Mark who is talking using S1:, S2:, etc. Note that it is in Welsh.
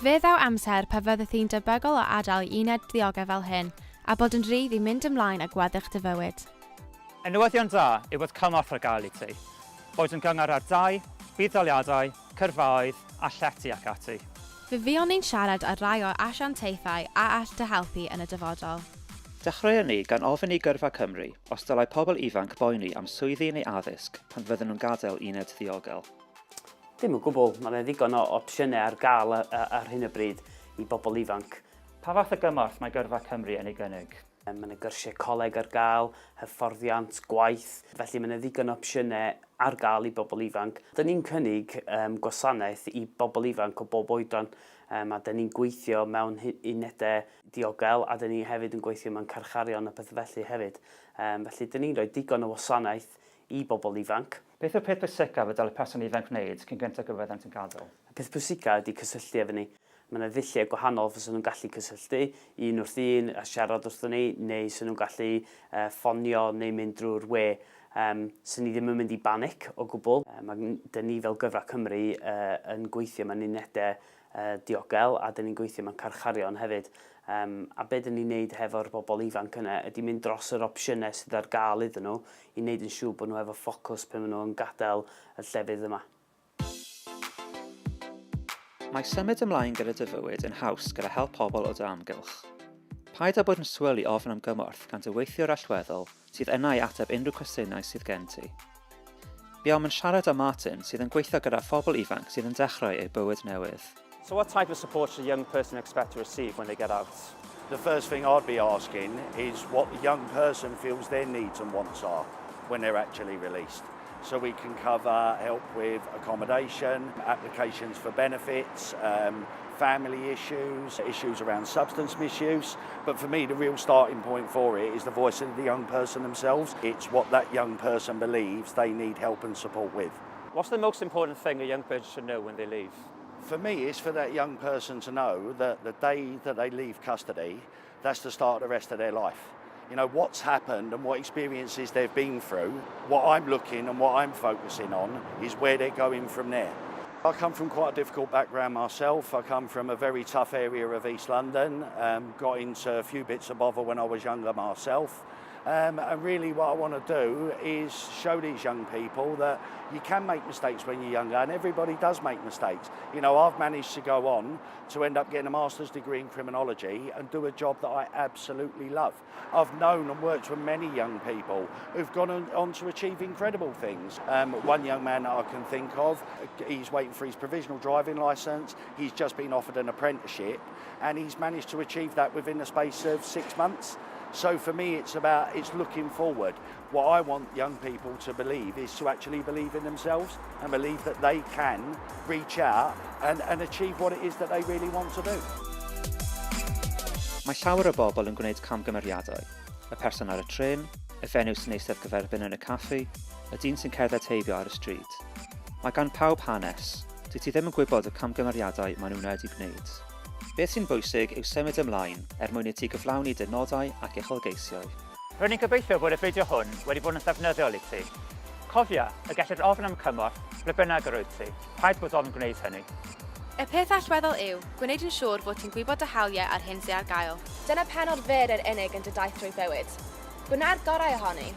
S1: Fe ddaw amser pa fyddwch chi'n debygol o adael uned ddiogel fel hyn, a bod yn rhydd i mynd ymlaen a gweddwch dy fywyd.
S2: Y newyddion da yw bod cymorth ar gael I ti. Boed yn gyngor ar dau, buddoliadau, cyrfaoedd a llety ac ati.
S1: Fe fuon ni'n siarad ar rai o asiantaethau a all dy helpu yn y dyfodol.
S3: Dechreuon ni gan ofyn I Gyrfa Cymru os dylai pobl ifanc boeni am swyddi neu addysg pan fydden nhw'n gadael uned ddiogel.
S4: Dim yn gwbl, mae'n ddigon o opsiynau ar gael ar hyn o bryd I bobl ifanc.
S2: Pa fath o gymorth mae Gyrfa Cymru yn ei gynnig?
S4: Mae'n gyrsiau coleg ar gael, hyfforddiant, gwaith, felly mae'n ddigon o opsiynau ar gael I bobl ifanc. Dyn ni'n cynnig gwasanaeth I bobl ifanc o bob oedran, a dyn ni'n gweithio mewn unedau diogel, a dyn ni hefyd yn gweithio mewn carcharion a pethau felly hefyd. Felly dyn ni'n rhoi digon o wasanaeth I bobl ifanc.
S2: Beth yw'r peth pwysicaf y dylai person ifanc wneud cyn gyntaf gyfeddant yn gadael?
S4: Y peth pwysicaf ydy cysylltu efo ni. Mae yna ddilliau gwahanol fyddwn nhw'n gallu cysylltu, un wrth un a siarad wrthyn ni, neu sy'n nhw'n gallu ffonio neu mynd drwy'r we. Sy'n ni ddim yn mynd I banic o gwbl. Dyn ni fel Gyrfa Cymru yn gweithio mewn unedau diogel a dyn ni'n gweithio mewn carcharion hefyd. A be dyn ni'n neud hefo'r bobl ifanc yna ydy mynd dros yr opsiynau sydd ar gael iddyn nhw I wneud yn siŵr bod nhw efo ffocws pan maen nhw'n gadael y llefydd yma.
S3: Mae symud ymlaen gyda dy fywyd yn haws gyda help pobl o dy amgylch. Paid â bod yn swil I ofyn am gymorth gan dy weithiwr allweddol sydd yna I ateb unrhyw cwestiynau sydd gen ti. Buom yn siarad â Martin sydd yn gweithio gyda phobl ifanc sydd yn dechrau eu bywyd newydd.
S2: So what type of support should a young person expect to receive when they get out?
S5: The first thing I'd be asking is what the young person feels their needs and wants are when they're actually released. So we can cover help with accommodation, applications for benefits, family issues, issues around substance misuse. But for me, the real starting point for it is the voice of the young person themselves. It's what that young person believes they need help and support with.
S2: What's the most important thing a young person should know when they leave?
S5: For me, it's for that young person to know that the day that they leave custody, that's the start of the rest of their life. You know, what's happened and what experiences they've been through, what I'm looking and what I'm focusing on is where they're going from there. I come from quite a difficult background myself. I come from a very tough area of East London, got into a few bits of bother when I was younger myself. And really what I want to do is show these young people that you can make mistakes when you're younger, and everybody does make mistakes. You know, I've managed to go on to end up getting a master's degree in criminology and do a job that I absolutely love. I've known and worked with many young people who've gone on to achieve incredible things. One young man that I can think of, he's waiting for his provisional driving licence, he's just been offered an apprenticeship, and he's managed to achieve that within the space of 6 months. So for me, it's looking forward. What I want young people to believe is to actually believe in themselves and believe that they can reach out and achieve what it is that they really want to do.
S3: Mae llawer o bobl yn gwneud camgymeriadau. Y person ar y tren, y fenyw sy'n eistedd gyferbyn yn y caffi, y dyn sy'n cerdded heibio ar y stryd. Mae gan pawb hanes, dwi ti ddim yn gwybod y camgymeriadau maen nhw'n wedi gwneud. Beth sy'n bwysig yw symud ymlaen mwyn I ti gyflawni dy nodau ac uchelgeisiau.
S2: Rwy'n ni'n gobeithio bod y fideo hwn wedi bod yn ddefnyddiol I ti. Cofia y gellid ofyn am cymorth ble bynnag yr wyt ti. Paid bod ofn gwneud hynny.
S1: Y peth allweddol yw, gwneud yn siŵr fod ti'n gwybod y hawliau ar hyn sydd ar gael. Dyna penod fyr yr unig yn dy daith trwy bywyd. Gwna'r gorau ohoni.